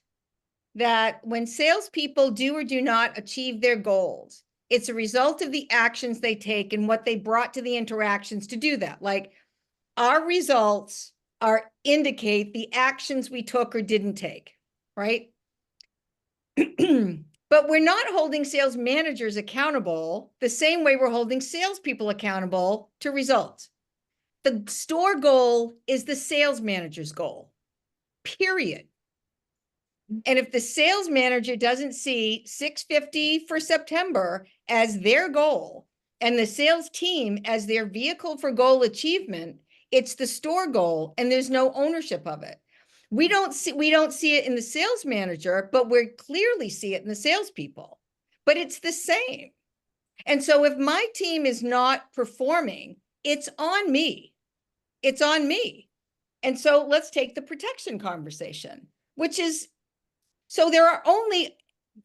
that when salespeople do or do not achieve their goals, it's a result of the actions they take and what they brought to the interactions to do that. Like, our results indicate the actions we took or didn't take, right? But we're not holding sales managers accountable the same way we're holding salespeople accountable to results. The store goal is the sales manager's goal, period. And if the sales manager doesn't see 650 for September as their goal and the sales team as their vehicle for goal achievement, it's the store goal and there's no ownership of it. We don't see it in the sales manager, but we clearly see it in the salespeople. But it's the same. And so if my team is not performing, it's on me. It's on me. And so let's take the protection conversation, which is, so there are only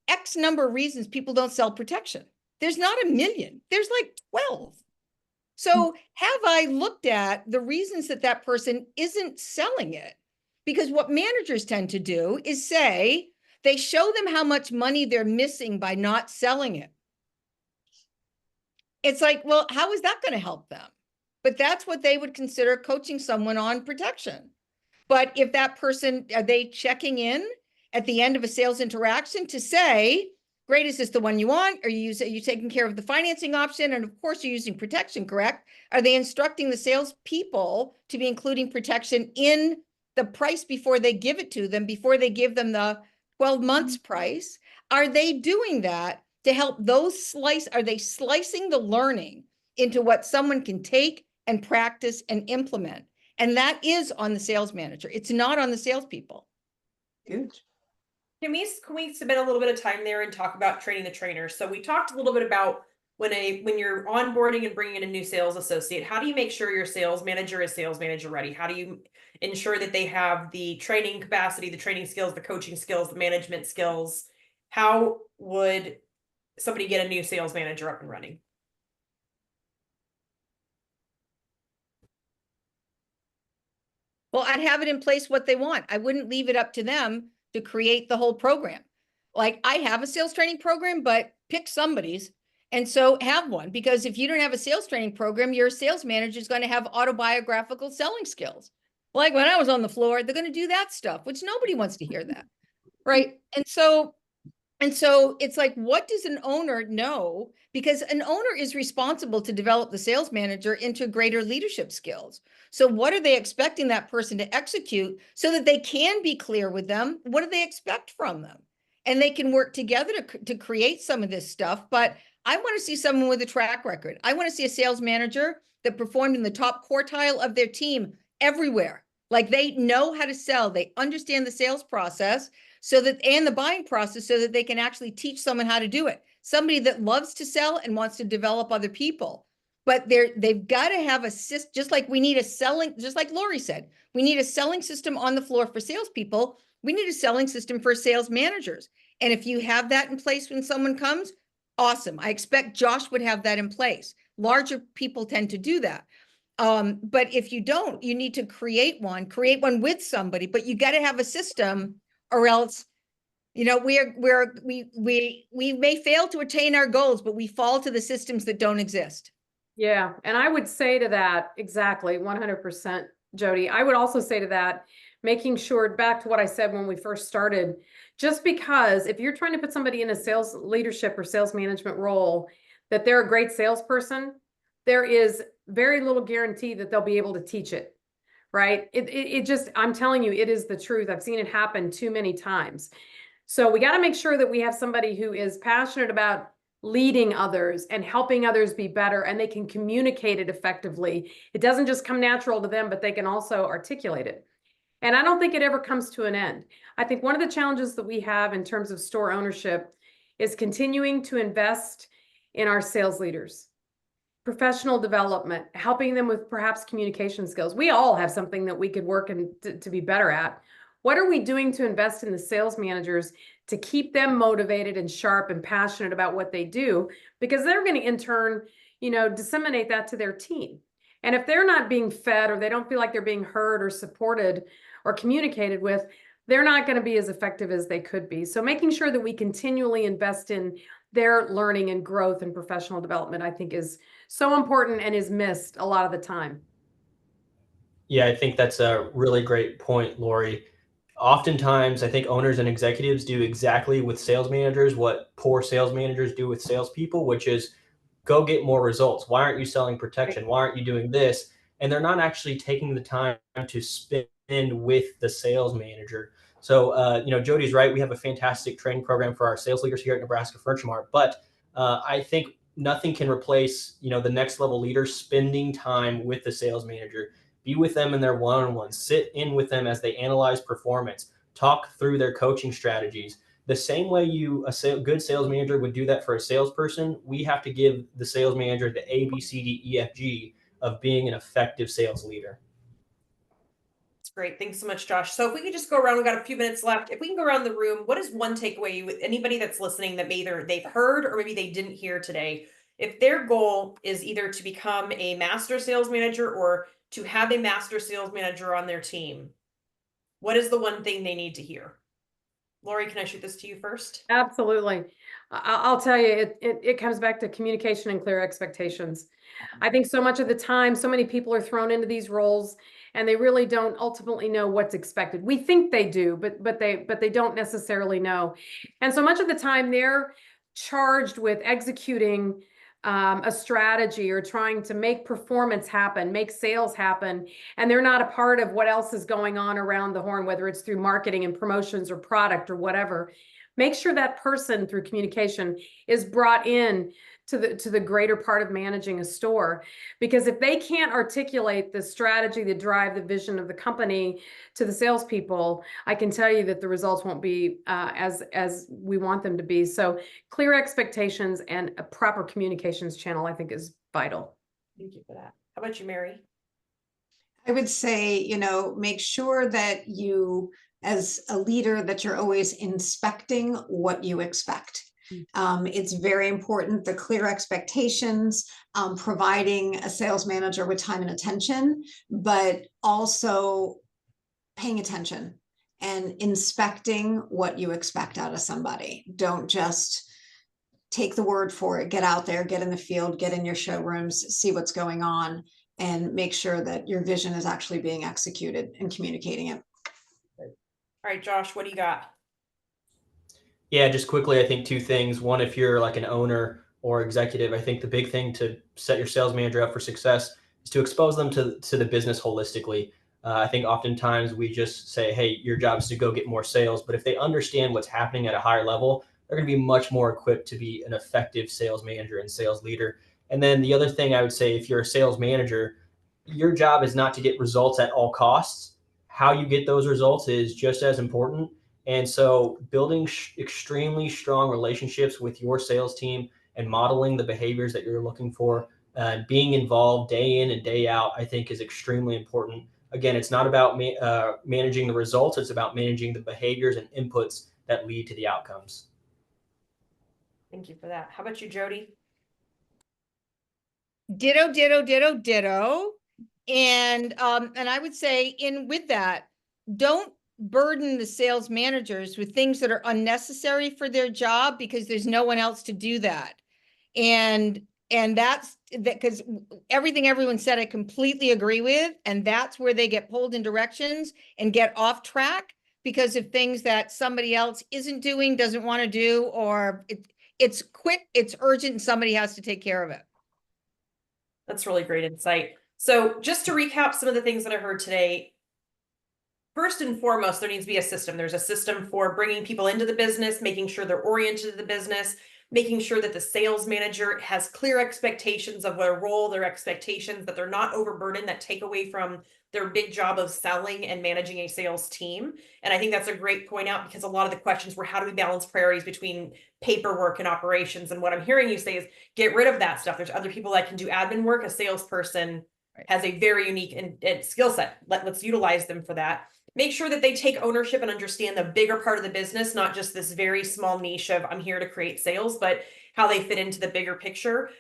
X number of reasons people don't sell protection. There's not a million, there's like 12. So have I looked at the reasons that that person isn't selling it? Because what managers tend to do is say, they show them how much money they're missing by not selling it. It's like, well, how is that going to help them? But that's what they would consider coaching someone on protection. But if that person, are they checking in at the end of a sales interaction to say, great, is this the one you want? Are you taking care of the financing option? And of course, you're using protection, correct? Are they instructing the salespeople to be including protection in the price before they give it to them, before they give them the 12 months price? Are they doing that to help those are they slicing the learning into what someone can take and practice and implement? And that is on the sales manager. It's not on the salespeople. Good. Can we spend a little bit of time there and talk about training the trainer? So we talked a little bit about when you're onboarding and bringing in a new sales associate, how do you make sure your sales manager is sales manager ready? How do you ensure that they have the training capacity, the training skills, the coaching skills, the management skills? How would somebody get a new sales manager up and running? Well, I'd have it in place what they want. I wouldn't leave it up to them to create the whole program. Like, I have a sales training program, but pick somebody's. And so have one, because if you don't have a sales training program, your sales manager is going to have autobiographical selling skills. Like when I was on the floor, they're going to do that stuff, which nobody wants to hear that. Right. And so it's like, what does an owner know? Because an owner is responsible to develop the sales manager into greater leadership skills. So what are they expecting that person to execute so that they can be clear with them? What do they expect from them? And they can work together to create some of this stuff. But I want to see someone with a track record. I want to see a sales manager that performed in the top quartile of their team everywhere. Like, they know how to sell. They understand the sales process and the buying process, so that they can actually teach someone how to do it. Somebody that loves to sell and wants to develop other people. But they've got to have a system, just like we need a selling, just like Lorri said, we need a selling system on the floor for salespeople. We need a selling system for sales managers. And if you have that in place when someone comes, awesome. I expect Josh would have that in place. Larger people tend to do that. But if you don't, you need to create one with somebody, but you got to have a system, or else, you know, we may fail to attain our goals, but we fall to the systems that don't exist. Yeah. And I would say to that, exactly, 100%, Jody. I would also say to that, making sure, back to what I said when we first started, just because if you're trying to put somebody in a sales leadership or sales management role, that they're a great salesperson, there is very little guarantee that they'll be able to teach it, right? It just, I'm telling you, it is the truth. I've seen it happen too many times. So we got to make sure that we have somebody who is passionate about leading others and helping others be better, and they can communicate it effectively. It doesn't just come natural to them, but they can also articulate it. And I don't think it ever comes to an end. I think one of the challenges that we have in terms of store ownership is continuing to invest in our sales leaders, professional development, helping them with perhaps communication skills. We all have something that we could work to be better at. What are we doing to invest in the sales managers to keep them motivated and sharp and passionate about what they do? Because they're going to in turn, disseminate that to their team. And if they're not being fed, or they don't feel like they're being heard or supported or communicated with, they're not going to be as effective as they could be. So making sure that we continually invest in their learning and growth and professional development, I think, is so important and is missed a lot of the time. Yeah, I think that's a really great point, Lorri. Oftentimes, I think owners and executives do exactly with sales managers what poor sales managers do with salespeople, which is go get more results. Why aren't you selling protection? Why aren't you doing this? and they're not actually taking the time to spend with the sales manager. So, Jody's right. We have a fantastic training program for our sales leaders here at Nebraska Furniture Mart, but I think nothing can replace, the next level leader spending time with the sales manager. Be with them in their one-on-ones, sit in with them as they analyze performance, talk through their coaching strategies. The same way good sales manager would do that for a salesperson, we have to give the sales manager the A, B, C, D, E, F, G of being an effective sales leader. That's great. Thanks so much, Josh. So if we could just go around, we've got a few minutes left. If we can go around the room, what is one takeaway with anybody that's listening that either they've heard or maybe they didn't hear today? If their goal is either to become a master sales manager or to have a master sales manager on their team, what is the one thing they need to hear? Lorri, can I shoot this to you first? Absolutely. I'll tell you, it comes back to communication and clear expectations. I think so much of the time, so many people are thrown into these roles and they really don't ultimately know what's expected. We think they do, but they don't necessarily know. And so much of the time they're charged with executing a strategy or trying to make performance happen, make sales happen, and they're not a part of what else is going on around the horn, whether it's through marketing and promotions or product or whatever. Make sure that person through communication is brought in to the greater part of managing a store, because if they can't articulate the strategy, the drive, the vision of the company to the salespeople, I can tell you that the results won't be as we want them to be. So clear expectations and a proper communications channel, I think, is vital. Thank you for that. How about you, Mary? I would say, make sure that you, as a leader, that you're always inspecting what you expect. It's very important, the clear expectations, providing a sales manager with time and attention, but also paying attention and inspecting what you expect out of somebody. Don't just take the word for it. Get out there, get in the field, get in your showrooms, see what's going on, and make sure that your vision is actually being executed and communicating it. All right, Josh, what do you got? Yeah, just quickly, I think two things. One, if you're like an owner or executive, I think the big thing to set your sales manager up for success is to expose them to the business holistically. I think oftentimes we just say, hey, your job is to go get more sales. But if they understand what's happening at a higher level, they're going to be much more equipped to be an effective sales manager and sales leader. And then the other thing I would say, if you're a sales manager, your job is not to get results at all costs. How you get those results is just as important. And so building extremely strong relationships with your sales team and modeling the behaviors that you're looking for, being involved day in and day out, I think is extremely important. Again, it's not about managing the results. It's about managing the behaviors and inputs that lead to the outcomes. Thank you for that. How about you, Jody? Ditto, ditto, ditto, ditto. And I would say with that, don't burden the sales managers with things that are unnecessary for their job because there's no one else to do that. And that's that, because everything everyone said, I completely agree with. And that's where they get pulled in directions and get off track because of things that somebody else isn't doing, doesn't want to do, or it's quick, it's urgent, and somebody has to take care of it. That's really great insight. So just to recap some of the things that I heard today, first and foremost, there needs to be a system. There's a system for bringing people into the business, making sure they're oriented to the business, making sure that the sales manager has clear expectations of their role, their expectations, that they're not overburdened, that take away from their big job of selling and managing a sales team. And I think that's a great point out, because a lot of the questions were, how do we balance priorities between paperwork and operations? And what I'm hearing you say is get rid of that stuff. There's other people that can do admin work. A salesperson has a very unique and skill set. Let's utilize them for that. Make sure that they take ownership and understand the bigger part of the business, not just this very small niche of I'm here to create sales, but how they fit into the bigger picture.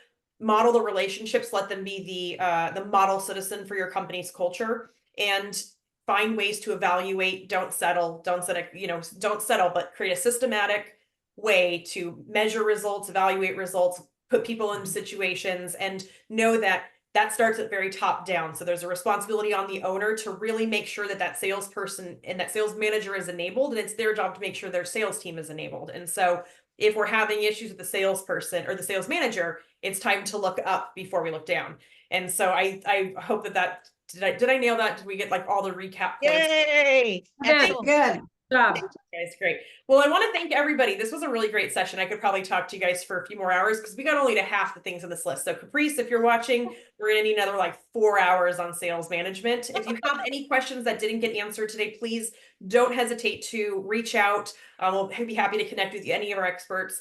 Model the relationships, let them be the model citizen for your company's culture, and find ways to evaluate. Don't settle, but create a systematic way to measure results, evaluate results, put people in situations, and know that starts at very top down. So there's a responsibility on the owner to really make sure that that salesperson and that sales manager is enabled, and it's their job to make sure their sales team is enabled. And so if we're having issues with the salesperson or the sales manager, it's time to look up before we look down. And so I hope that did I nail that? Did we get like all the recap points? Yay! Good. Excellent. Good. Job. Guys, great. Well, I want to thank everybody. This was a really great session. I could probably talk to you guys for a few more hours because we got only to half the things on this list. So Caprice, if you're watching, we're gonna need another like 4 hours on sales management. If you have any questions that didn't get answered today, please don't hesitate to reach out. We'll be happy to connect with you, any of our experts.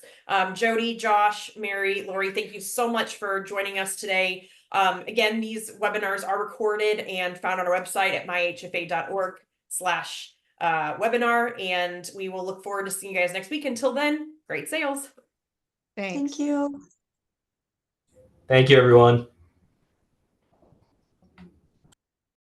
Jody, Josh, Mary, Lori, thank you so much for joining us today. Again, these webinars are recorded and found on our website at myhfa.org/webinar, and we will look forward to seeing you guys next week. Until then, great sales. Thanks. Thank you. Thank you, everyone.